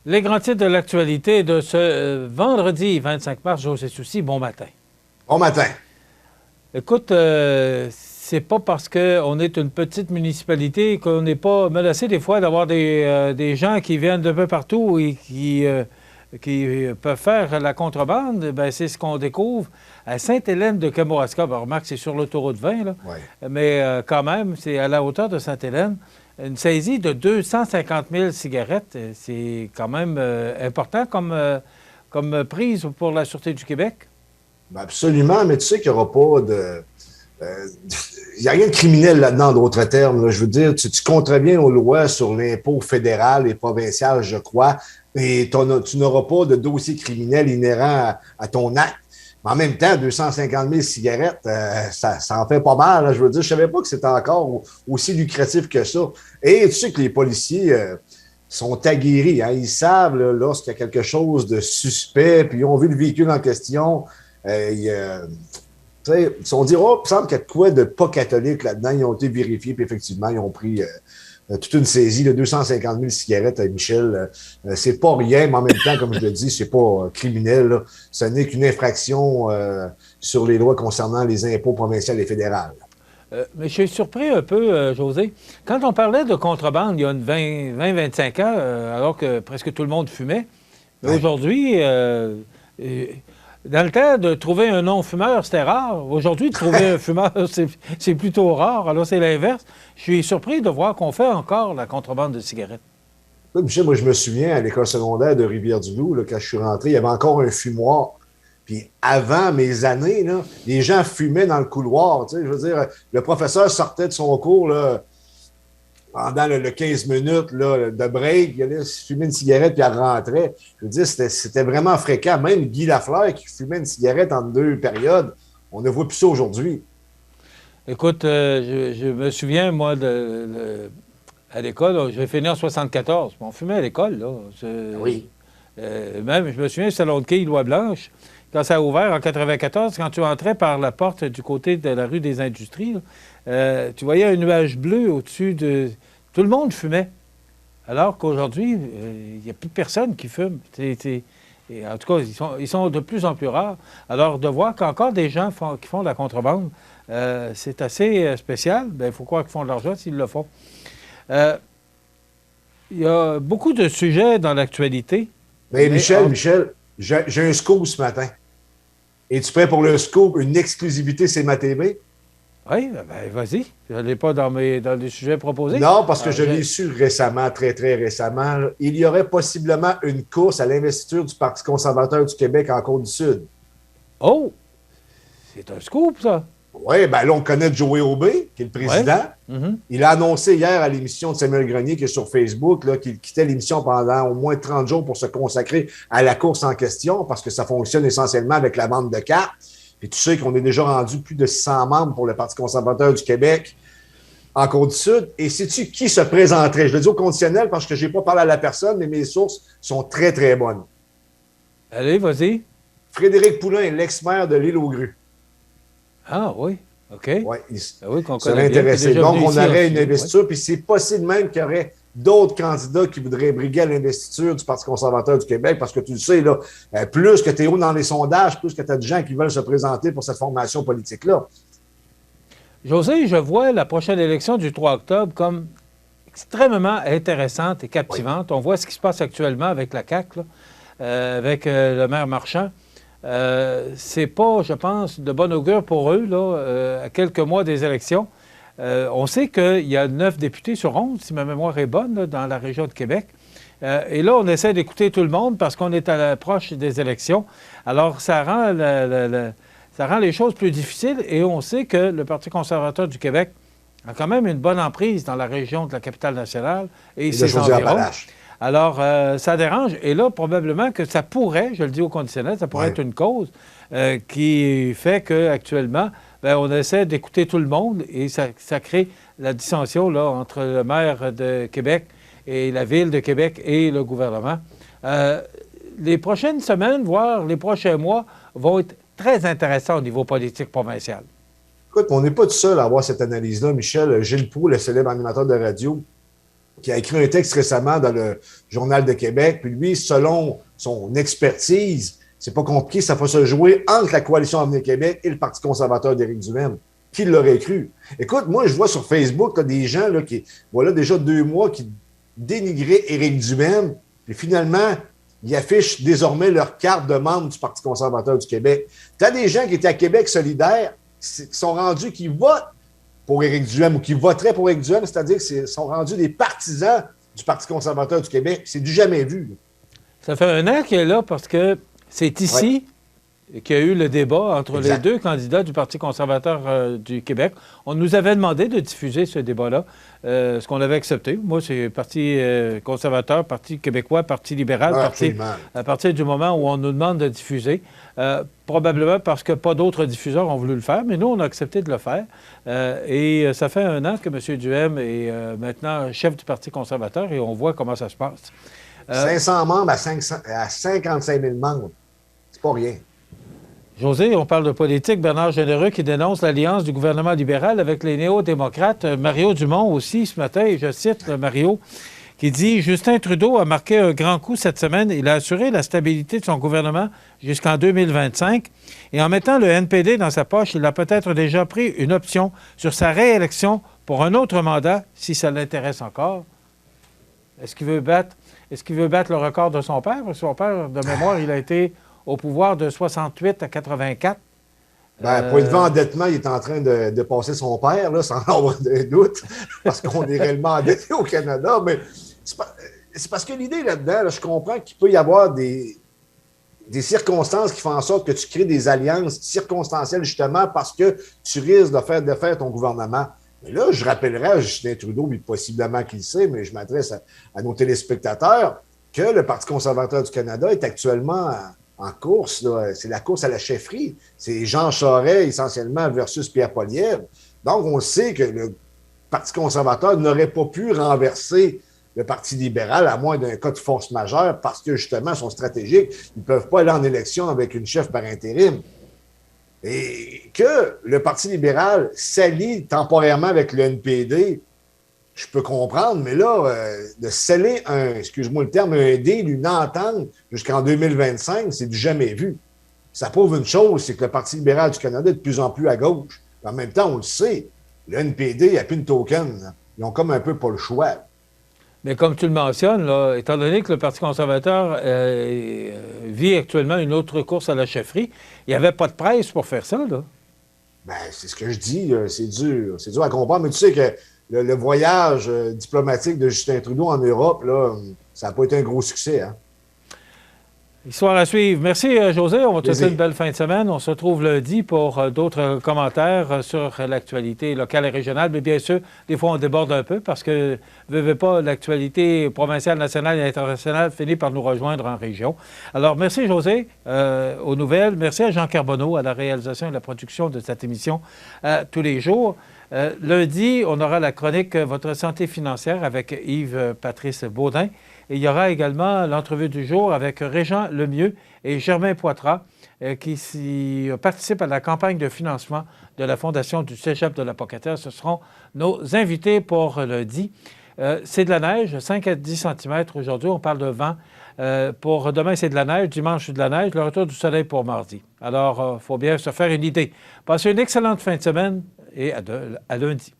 Les grands titres de l'actualité de ce vendredi 25 mars, José Soucy, bon matin. Bon matin. Écoute, c'est pas parce qu'on est une petite municipalité qu'on n'est pas menacé des fois d'avoir des gens qui viennent d'un peu partout et qui peuvent faire la contrebande. Bien, c'est ce qu'on découvre à Sainte-Hélène de Kamouraska. Ben, remarque, c'est sur l'autoroute 20, là. Ouais. Mais quand même, c'est à la hauteur de Sainte-Hélène. Une saisie de 250 000 cigarettes, c'est quand même important comme prise pour la Sûreté du Québec. Ben absolument, mais tu sais qu'il n'y aura pas de... Il n'y a rien de criminel là-dedans, en d'autres termes. Là. Je veux dire, tu contreviens aux lois sur l'impôt fédéral et provincial, je crois, et tu n'auras pas de dossier criminel inhérent à ton acte. Mais en même temps, 250 000 cigarettes, ça en fait pas mal. Là. Je veux dire, je ne savais pas que c'était encore aussi lucratif que ça. Et tu sais que les policiers sont aguerris. Hein? Ils savent là, lorsqu'il y a quelque chose de suspect, puis ils ont vu le véhicule en question. On dit, oh, il semble qu'il y a de quoi de pas catholique là-dedans. Ils ont été vérifiés, puis effectivement, ils ont pris toute une saisie de 250 000 cigarettes à Michel. C'est pas rien, mais en même temps, comme je le dis, c'est pas criminel. Là. Ce n'est qu'une infraction sur les lois concernant les impôts provinciaux et fédéraux. Mais je suis surpris un peu, José. Quand on parlait de contrebande il y a 20-25 ans, alors que presque tout le monde fumait, mais Ouais. aujourd'hui, dans le temps, de trouver un non-fumeur, c'était rare. Aujourd'hui, de trouver un fumeur, c'est plutôt rare. Alors, c'est l'inverse. Je suis surpris de voir qu'on fait encore la contrebande de cigarettes. Là, Michel, moi, je me souviens, à l'école secondaire de Rivière-du-Loup, là, quand je suis rentré, il y avait encore un fumoir. Puis avant mes années, là, les gens fumaient dans le couloir. Tu sais, je veux dire, le professeur sortait de son cours là, pendant le 15 minutes là, de break, il allait fumer une cigarette puis il rentrait. Je veux dire, c'était vraiment fréquent. Même Guy Lafleur qui fumait une cigarette en deux périodes, on ne voit plus ça aujourd'hui. Écoute, je me souviens, moi, à l'école, je vais finir en 74. On fumait à l'école, là. Oui. Même, je me souviens, le salon de quilles Loi-Blanche, quand ça a ouvert en 94, quand tu entrais par la porte du côté de la rue des Industries, là, tu voyais un nuage bleu au-dessus de... Tout le monde fumait. Alors qu'aujourd'hui, il n'y a plus personne qui fume. Et en tout cas, ils sont de plus en plus rares. Alors, de voir qu'encore des gens qui font de la contrebande, c'est assez spécial. Bien, il faut croire qu'ils font de l'argent s'ils le font. Il y a beaucoup de sujets dans l'actualité. Mais Michel, j'ai un scoop ce matin. Es-tu prêt pour le scoop? Une exclusivité CMA-TV? Oui, bien, vas-y. Je ne l'ai pas dans les sujets proposés. Non, parce que je l'ai su récemment, très, très récemment. Il y aurait possiblement une course à l'investiture du Parti conservateur du Québec en Côte-du-Sud. Oh! C'est un scoop, ça. Oui, bien là, on connaît Joey Aubé, qui est le président. Ouais. Mm-hmm. Il a annoncé hier à l'émission de Samuel Grenier, qui est sur Facebook, là, qu'il quittait l'émission pendant au moins 30 jours pour se consacrer à la course en question, parce que ça fonctionne essentiellement avec la vente de cartes. Et tu sais qu'on est déjà rendu plus de 100 membres pour le Parti conservateur du Québec en Côte-du-Sud. Et sais-tu qui se présenterait? Je le dis au conditionnel parce que je n'ai pas parlé à la personne, mais mes sources sont très, très bonnes. Allez, vas-y. Frédéric Poulain, l'ex-maire de l'Île-aux-Grues. Ah oui, OK. Ouais, Oui, qu'on serait connaît bien, intéressé. déjà Donc, venu on ici aurait aussi, une investiture, puis c'est possible même qu'il y aurait d'autres candidats qui voudraient briguer à l'investiture du Parti conservateur du Québec, parce que tu le sais, là, plus que tu es haut dans les sondages, plus que tu as de gens qui veulent se présenter pour cette formation politique-là. José, je vois la prochaine élection du 3 octobre comme extrêmement intéressante et captivante. Oui. On voit ce qui se passe actuellement avec la CAQ, là, avec le maire Marchand. C'est pas, je pense, de bon augure pour eux, là, à quelques mois des élections. On sait qu'il y a 9 députés sur 11, si ma mémoire est bonne, là, dans la région de Québec. Et là, on essaie d'écouter tout le monde parce qu'on est à l'approche des élections. Alors, ça rend les choses plus difficiles et on sait que le Parti conservateur du Québec a quand même une bonne emprise dans la région de la capitale nationale et ses environs. Alors, ça dérange. Et là, probablement que ça pourrait, je le dis au conditionnel, ça pourrait être une cause qui fait qu'actuellement, on essaie d'écouter tout le monde et ça crée la dissension là, entre le maire de Québec et la Ville de Québec et le gouvernement. Les prochaines semaines, voire les prochains mois, vont être très intéressants au niveau politique provincial. Écoute, on n'est pas tout seul à avoir cette analyse-là, Michel. Gilles Proulx, le célèbre animateur de radio, qui a écrit un texte récemment dans le Journal de Québec. Puis lui, selon son expertise, c'est pas compliqué, ça va se jouer entre la Coalition Avenir Québec et le Parti conservateur d'Éric Duhaime. Qui l'aurait cru? Écoute, moi, je vois sur Facebook là, des gens là, qui, voilà déjà 2 mois, qui dénigraient Éric Duhaime, puis finalement, ils affichent désormais leur carte de membre du Parti conservateur du Québec. Tu as des gens qui étaient à Québec solidaire, qui sont rendus, qui votent pour Éric Duhaime ou qui voteraient pour Éric Duhaime, c'est-à-dire qu'ils sont rendus des partisans du Parti conservateur du Québec. C'est du jamais vu. Là. Ça fait 1 an qu'il est là parce que c'est ici qu'il y a eu le débat entre les 2 candidats du Parti conservateur du Québec. On nous avait demandé de diffuser ce débat-là, ce qu'on avait accepté. Moi, c'est Parti conservateur, Parti québécois, Parti libéral, à partir du moment où on nous demande de diffuser. Probablement parce que pas d'autres diffuseurs ont voulu le faire, mais nous, on a accepté de le faire. Et ça fait 1 an que M. Duhaime est maintenant chef du Parti conservateur et on voit comment ça se passe. 500 membres à 55 000 membres. C'est pas rien. José, on parle de politique. Bernard Généreux qui dénonce l'alliance du gouvernement libéral avec les néo-démocrates. Mario Dumont aussi ce matin, et je cite Mario, qui dit « Justin Trudeau a marqué un grand coup cette semaine. Il a assuré la stabilité de son gouvernement jusqu'en 2025. Et en mettant le NPD dans sa poche, il a peut-être déjà pris une option sur sa réélection pour un autre mandat, si ça l'intéresse encore. » Est-ce qu'il veut battre le record de son père? Son père, de mémoire, il a été au pouvoir de 68 à 84. Point de vue endettement, il est en train de passer son père, là, sans avoir de doute, parce qu'on est réellement endetté au Canada. Mais c'est parce que l'idée là-dedans, là, je comprends qu'il peut y avoir des circonstances qui font en sorte que tu crées des alliances circonstancielles, justement, parce que tu risques de faire ton gouvernement. Mais là, je rappellerai à Justin Trudeau, mais possiblement qu'il le sait, mais je m'adresse à nos téléspectateurs, que le Parti conservateur du Canada est actuellement en course. Là. C'est la course à la chefferie. C'est Jean Charest, essentiellement, versus Pierre Poilievre. Donc, on sait que le Parti conservateur n'aurait pas pu renverser le Parti libéral, à moins d'un cas de force majeure, parce que, justement, ils sont stratégiques. Ils ne peuvent pas aller en élection avec une chef par intérim. Et que le Parti libéral s'allie temporairement avec le NPD, je peux comprendre, mais là, de sceller excuse-moi le terme, un deal, une entente jusqu'en 2025, c'est du jamais vu. Ça prouve une chose, c'est que le Parti libéral du Canada est de plus en plus à gauche. En même temps, on le sait, le NPD a plus une token. Ils ont comme un peu pas le choix. Mais comme tu le mentionnes, là, étant donné que le Parti conservateur vit actuellement une autre course à la chefferie, il n'y avait pas de presse pour faire ça, là. C'est ce que je dis, c'est dur à comprendre, mais tu sais que le voyage diplomatique de Justin Trudeau en Europe, là, ça n'a pas été un gros succès. Hein? Histoire à suivre. Merci, José. On va te souhaiter une belle fin de semaine. On se retrouve lundi pour d'autres commentaires sur l'actualité locale et régionale. Mais bien sûr, des fois, on déborde un peu parce que, veux pas, l'actualité provinciale, nationale et internationale finit par nous rejoindre en région. Alors, merci, José, aux nouvelles. Merci à Jean Carbonneau à la réalisation et la production de cette émission tous les jours. Lundi, on aura la chronique Votre santé financière avec Yves-Patrice Baudin. Et il y aura également l'entrevue du jour avec Régent Lemieux et Germain Poitras qui participent à la campagne de financement de la Fondation du Cégep de la Pocatière. Ce seront nos invités pour lundi. C'est de la neige, 5 à 10 cm aujourd'hui. On parle de vent. Pour demain, c'est de la neige. Dimanche, c'est de la neige. Le retour du soleil pour mardi. Alors, il faut bien se faire une idée. Passez une excellente fin de semaine et à lundi.